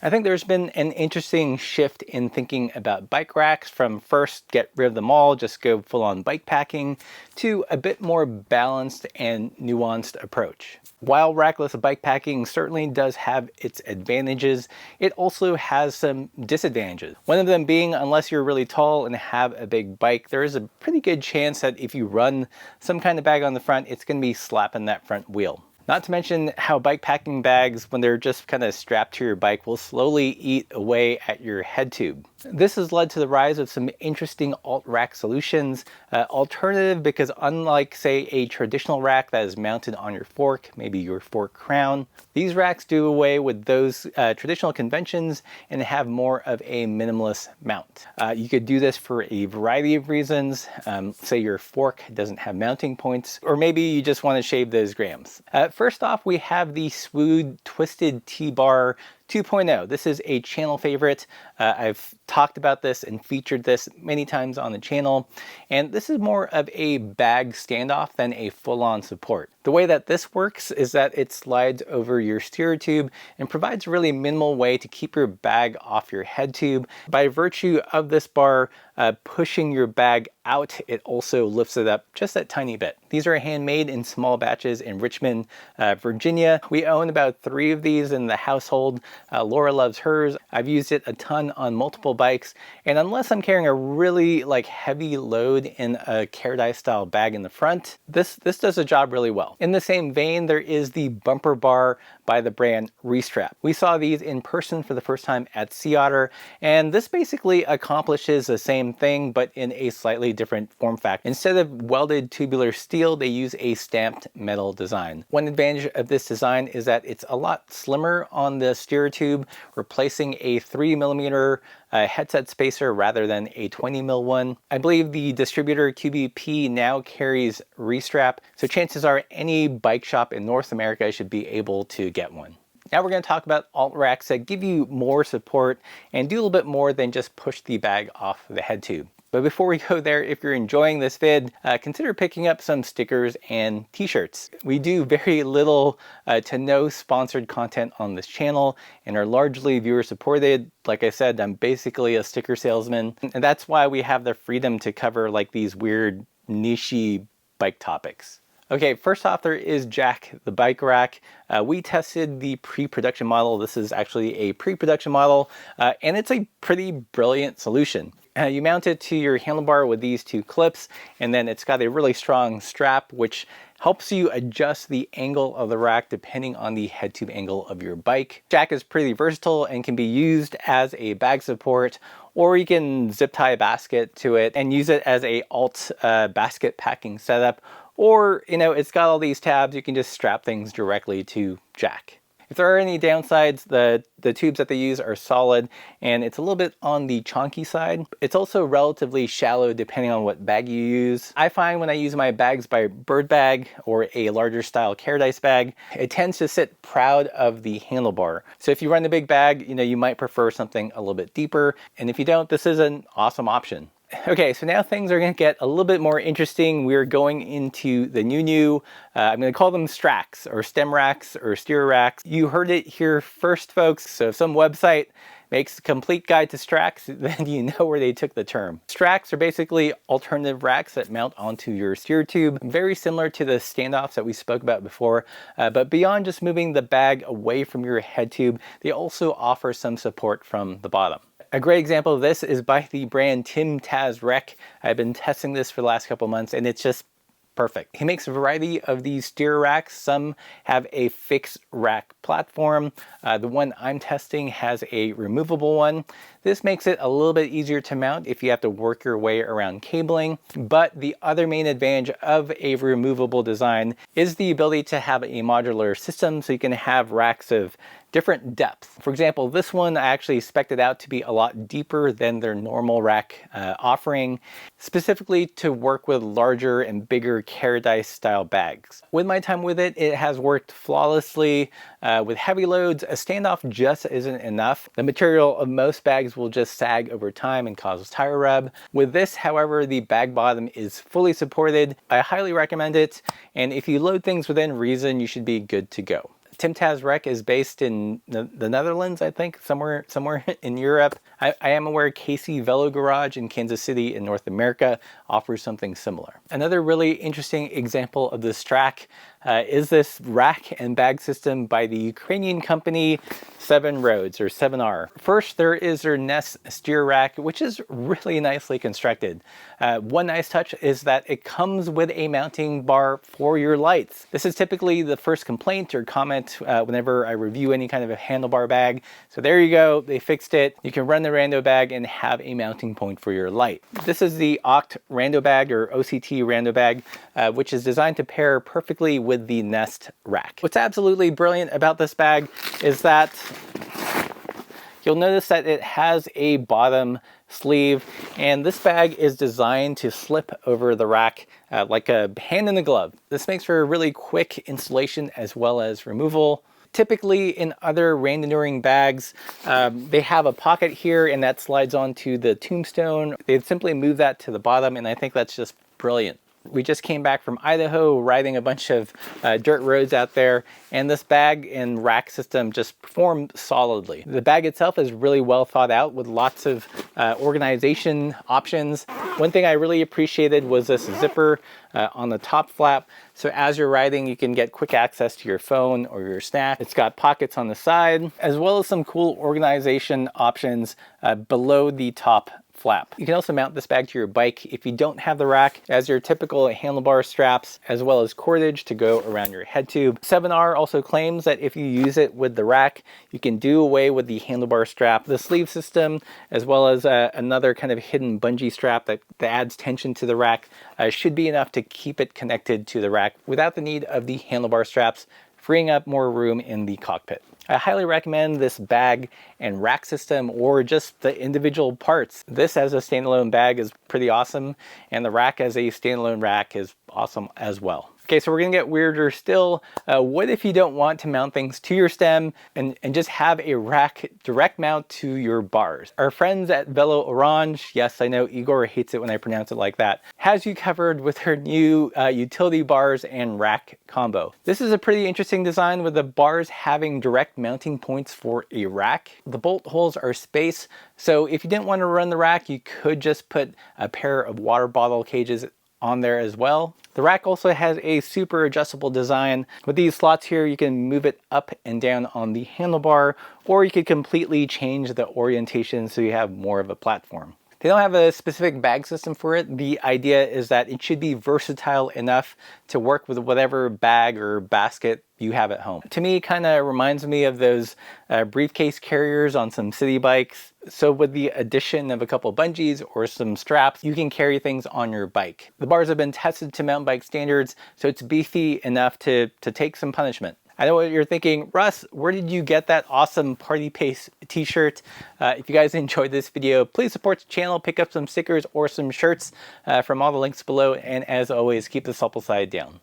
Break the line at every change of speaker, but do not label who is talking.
I think there's been an interesting shift in thinking about bike racks from first get rid of them all, just go full on bike packing, to a bit more balanced and nuanced approach. While rackless bike packing certainly does have its advantages, it also has some disadvantages. One of them being, unless you're really tall and have a big bike, there is a pretty good chance that if you run some kind of bag on the front, it's going to be slapping that front wheel. Not to mention how bike packing bags, when they're just kind of strapped to your bike, will slowly eat away at your head tube. This has led to the rise of some interesting alt rack solutions. Alternative because unlike, say, a traditional rack that is mounted on your fork, maybe your fork crown, these racks do away with those traditional conventions and have more of a minimalist mount. You could do this for a variety of reasons. Say your fork doesn't have mounting points, or maybe you just want to shave those grams. First off, we have the Swood Twisted T-Bar 2.0. This is a channel favorite. I've talked about this and featured this many times on the channel, and this is more of a bag standoff than a full-on support. The way that this works is that it slides over your steer tube and provides a really minimal way to keep your bag off your head tube. By virtue of this bar pushing your bag out, it also lifts it up just a tiny bit. These are handmade in small batches in Richmond, Virginia. We own about 3 of these in the household. Laura loves hers. I've used it a ton on multiple bikes, and unless I'm carrying a really heavy load in a Paradise style bag in the front, this does the job really well. In the same vein, there is the bumper bar by the brand Restrap. We saw these in person for the first time at Sea Otter, and this basically accomplishes the same thing but in a slightly different form factor. Instead of welded tubular steel, they use a stamped metal design. One advantage of this design is that it's a lot slimmer on the steer tube, replacing a 3mm headset spacer rather than a 20mm one. I believe the distributor QBP now carries Restrap, so chances are any bike shop in North America should be able to get one. Now we're going to talk about alt racks that give you more support and do a little bit more than just push the bag off the head tube. But before we go there, if you're enjoying this vid, consider picking up some stickers and t-shirts. We do very little to no sponsored content on this channel and are largely viewer supported. Like I said, I'm basically a sticker salesman, and that's why we have the freedom to cover these weird niche bike topics. Okay, first off, there is Jack the bike rack. We tested the pre-production model. This is actually a pre-production model, and it's a pretty brilliant solution. You mount it to your handlebar with these 2 clips, and then it's got a really strong strap which helps you adjust the angle of the rack depending on the head tube angle of your bike. Jack is pretty versatile and can be used as a bag support, or you can zip tie a basket to it and use it as a alt basket packing setup. Or, it's got all these tabs, you can just strap things directly to Jack. If there are any downsides, the tubes that they use are solid, and it's a little bit on the chonky side. It's also relatively shallow depending on what bag you use. I find when I use my bags by Bird Bag or a larger style Paradise bag, it tends to sit proud of the handlebar. So if you run a big bag, you might prefer something a little bit deeper, and if you don't, this is an awesome option. Okay, so now things are going to get a little bit more interesting. We're going into the new, I'm going to call them Stracks, or stem racks, or steer racks. You heard it here first, folks. So if some website makes a complete guide to Stracks, then you know where they took the term. Stracks are basically alternative racks that mount onto your steer tube, very similar to the standoffs that we spoke about before, but beyond just moving the bag away from your head tube, they also offer some support from the bottom. A great example of this is by the brand Tim Taz Rec. I've been testing this for the last couple months, and it's just perfect. He makes a variety of these steer racks. Some have a fixed rack platform. The one I'm testing has a removable one. This makes it a little bit easier to mount if you have to work your way around cabling. But the other main advantage of a removable design is the ability to have a modular system, so you can have racks of different depth. For example, this one I actually spec'd it out to be a lot deeper than their normal rack offering, specifically to work with larger and bigger Paradise style bags. With my time with it, it has worked flawlessly. With heavy loads, a standoff just isn't enough. The material of most bags will just sag over time and cause tire rub. With this, however, the bag bottom is fully supported. I highly recommend it, and if you load things within reason, you should be good to go. Tim Tazrek is based in the Netherlands, I think, somewhere in Europe. I am aware Casey Velo Garage in Kansas City in North America offers something similar. Another really interesting example of the Stracks is this rack and bag system by the Ukrainian company 7 Roads, or 7R. First, there is their Nest steer rack, which is really nicely constructed. One nice touch is that it comes with a mounting bar for your lights. This is typically the first complaint or comment whenever I review any kind of a handlebar bag. So there you go, they fixed it. You can run the rando bag and have a mounting point for your light. This is the Oct rando bag, or OCT rando bag, which is designed to pair perfectly with the Nest rack. What's absolutely brilliant about this bag is that you'll notice that it has a bottom sleeve, and this bag is designed to slip over the rack like a hand in a glove. This makes for a really quick installation as well as removal. Typically in other randoneering bags, they have a pocket here and that slides onto the tombstone. They'd simply move that to the bottom, and I think that's just brilliant. We just came back from Idaho riding a bunch of dirt roads out there, and this bag and rack system just performed solidly. The bag itself is really well thought out with lots of organization options. One thing I really appreciated was this zipper on the top flap. So as you're riding, you can get quick access to your phone or your snack. It's got pockets on the side, as well as some cool organization options below the top flap. You can also mount this bag to your bike if you don't have the rack, as your typical handlebar straps, as well as cordage to go around your head tube. 7R also claims that if you use it with the rack, you can do away with the handlebar strap. The sleeve system, as well as another kind of hidden bungee strap that adds tension to the rack, should be enough to keep it connected to the rack without the need of the handlebar straps, freeing up more room in the cockpit. I highly recommend this bag and rack system, or just the individual parts. This as a standalone bag is pretty awesome, and the rack as a standalone rack is awesome as well. Okay, so we're gonna get weirder still. What if you don't want to mount things to your stem and just have a rack direct mount to your bars? Our friends at VeloOrange, yes, I know Igor hates it when I pronounce it like that, has you covered with her new utility bars and rack combo. This is a pretty interesting design, with the bars having direct mounting points for a rack. The bolt holes are space, so if you didn't want to run the rack, you could just put a pair of water bottle cages on there as well. The rack also has a super adjustable design. With these slots here, you can move it up and down on the handlebar, or you could completely change the orientation so you have more of a platform. They don't have a specific bag system for it. The idea is that it should be versatile enough to work with whatever bag or basket you have at home. To me, it kind of reminds me of those briefcase carriers on some city bikes. So with the addition of a couple bungees or some straps, you can carry things on your bike. The bars have been tested to mountain bike standards, so it's beefy enough to take some punishment. I know what you're thinking, Russ, where did you get that awesome Party Pace t-shirt? If you guys enjoyed this video, please support the channel, pick up some stickers or some shirts from all the links below, and as always, keep the supple side down.